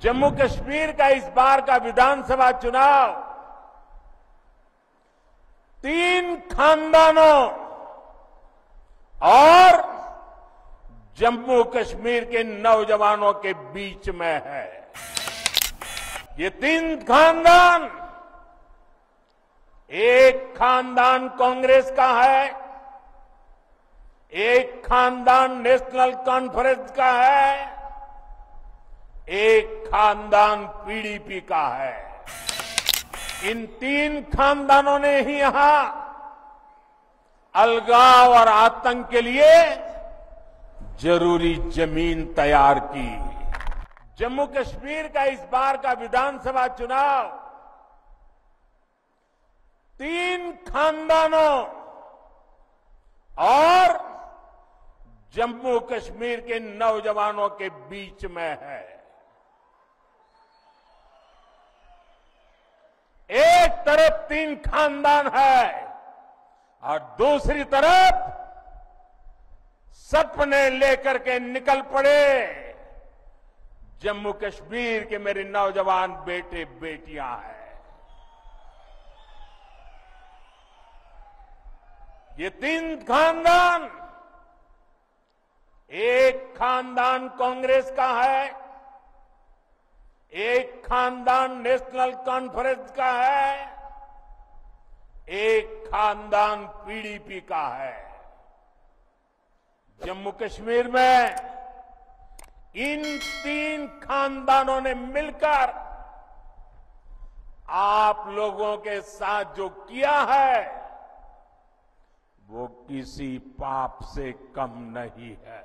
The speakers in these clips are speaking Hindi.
जम्मू कश्मीर का इस बार का विधानसभा चुनाव 3 खानदानों और जम्मू कश्मीर के नौजवानों के बीच में है। ये 3 खानदान, एक खानदान कांग्रेस का है, एक खानदान नेशनल कॉन्फ्रेंस का है, एक खानदान पीडीपी का है। इन 3 खानदानों ने ही यहां अलगाव और आतंक के लिए जरूरी जमीन तैयार की। जम्मू कश्मीर का इस बार का विधानसभा चुनाव 3 खानदानों और जम्मू कश्मीर के नौजवानों के बीच में है। एक तरफ 3 खानदान है और दूसरी तरफ सपने लेकर के निकल पड़े जम्मू कश्मीर के मेरे नौजवान बेटे बेटियां हैं। ये 3 खानदान, एक खानदान कांग्रेस का है, एक खानदान नेशनल कॉन्फ्रेंस का है, एक खानदान पीडीपी का है। जम्मू कश्मीर में इन 3 खानदानों ने मिलकर आप लोगों के साथ जो किया है वो किसी पाप से कम नहीं है।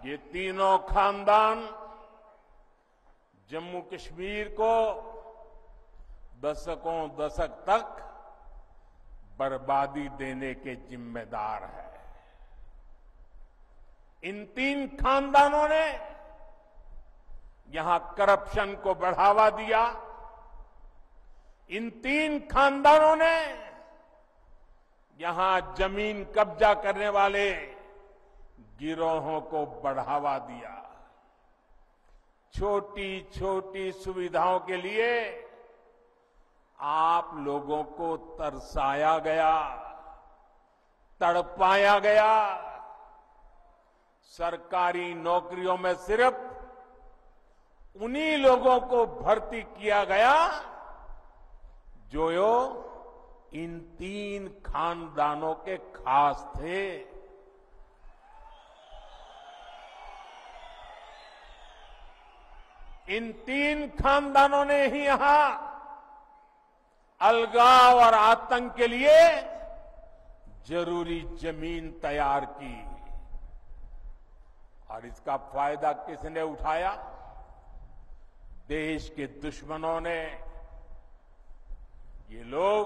ये तीनों खानदान जम्मू कश्मीर को दशक तक बर्बादी देने के जिम्मेदार है। इन 3 खानदानों ने यहां करप्शन को बढ़ावा दिया। इन 3 खानदानों ने यहां जमीन कब्जा करने वाले गिरोहों को बढ़ावा दिया। छोटी छोटी सुविधाओं के लिए आप लोगों को तरसाया गया, तड़पाया गया। सरकारी नौकरियों में सिर्फ उन्हीं लोगों को भर्ती किया गया जो इन 3 खानदानों के खास थे। इन 3 खानदानों ने ही यहां अलगाव और आतंक के लिए जरूरी जमीन तैयार की और इसका फायदा किसने उठाया? देश के दुश्मनों ने। ये लोग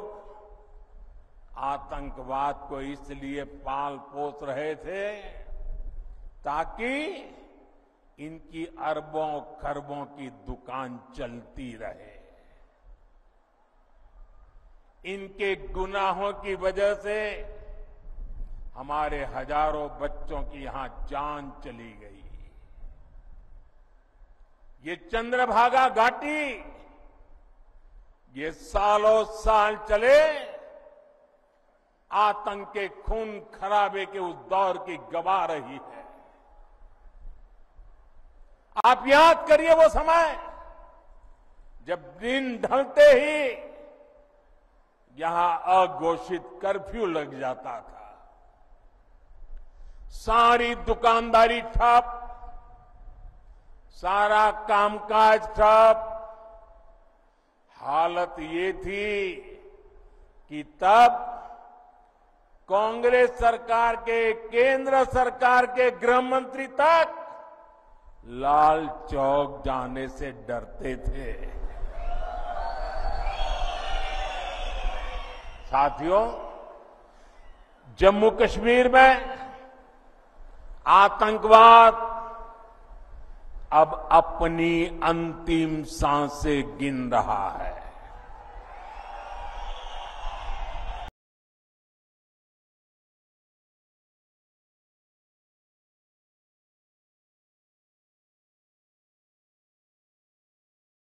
आतंकवाद को इसलिए पाल पोस रहे थे ताकि इनकी अरबों खरबों की दुकान चलती रहे। इनके गुनाहों की वजह से हमारे हजारों बच्चों की यहां जान चली गई। ये चंद्रभागा घाटी ये सालों साल चले आतंक के खून खराबे के उस दौर की गवाह रही है। आप याद करिए वो समय जब दिन ढलते ही यहां अघोषित कर्फ्यू लग जाता था। सारी दुकानदारी ठप, सारा कामकाज ठप। हालत ये थी कि तब कांग्रेस सरकार के, केंद्र सरकार के गृह मंत्री तक लाल चौक जाने से डरते थे। साथियों, जम्मू कश्मीर में आतंकवाद अब अपनी अंतिम सांसें गिन रहा है।